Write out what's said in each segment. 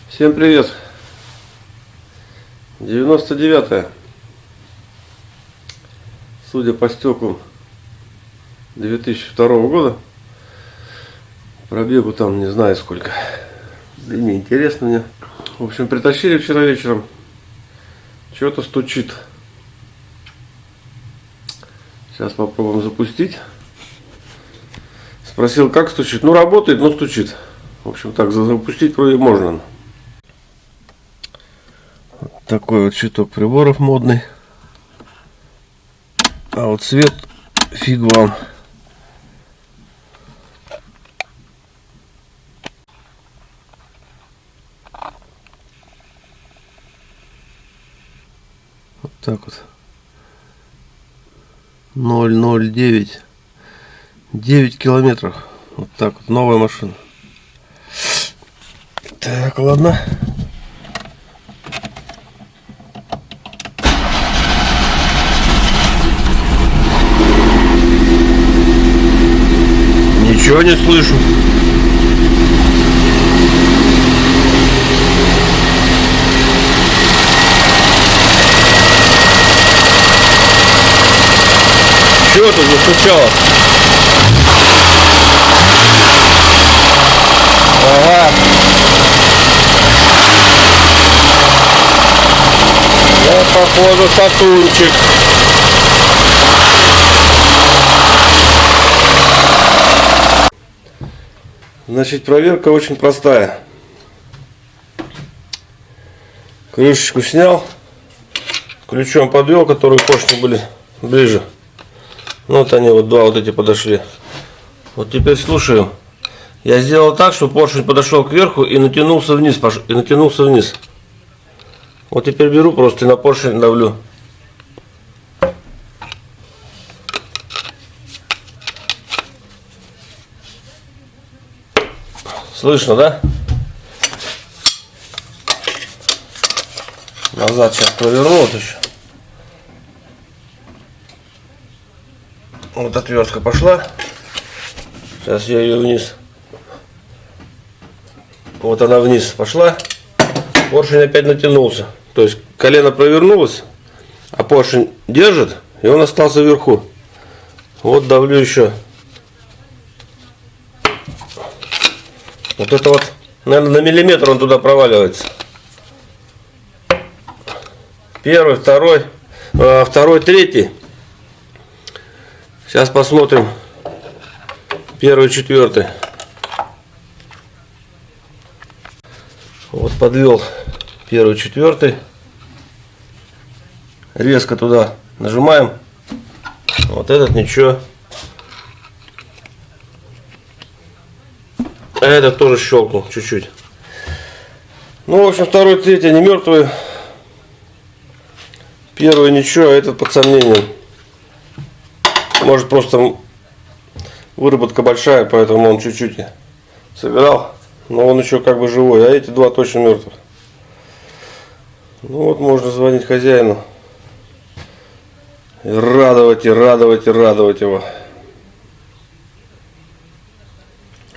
Всем привет! 99-е. Судя по стеклам 2002 года. Пробегу там не знаю сколько. Да не интересно мне. В общем, притащили вчера вечером. Что-то стучит. Сейчас попробуем запустить. Спросил, как стучит. Ну, работает, но стучит. В общем, так запустить вроде можно. Вот такой вот щиток приборов модный. А вот цвет фиг вам. Вот так вот. 009. 9 километров. Вот так вот. Новая машина. Так, ладно. Ничего не слышу. Чего тут застучало? Ага. Да, походу, сатунчик. Значит, проверка очень простая. Крышечку снял, ключом подвел, которые поршни были ближе. Ну, вот они вот два вот эти подошли. Вот теперь слушаю. Я сделал так, что поршень подошел кверху и натянулся вниз, Вот теперь беру просто и на поршень давлю. Слышно, да? Назад сейчас проверну вот еще. Вот отвертка пошла. Сейчас я ее вниз. Вот она вниз пошла. Поршень опять натянулся. То есть колено провернулось, а поршень держит, и он остался вверху. Вот давлю еще. Вот это вот, наверное, на миллиметр он туда проваливается. Первый, второй, третий. Сейчас посмотрим. Первый, четвертый. Вот подвел первый, четвертый. Резко туда нажимаем. Вот этот ничего. А этот тоже щелкнул чуть-чуть. Ну, в общем, второй, третий не мертвые. Первый ничего, а этот под сомнением. Может, просто выработка большая, поэтому он чуть-чуть сыграл. Но он еще как бы живой, а эти два точно мертвых. Ну вот, можно звонить хозяину. И радовать его.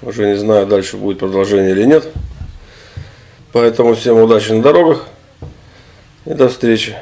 Уже не знаю, дальше будет продолжение или нет. Поэтому всем удачи на дорогах. И до встречи.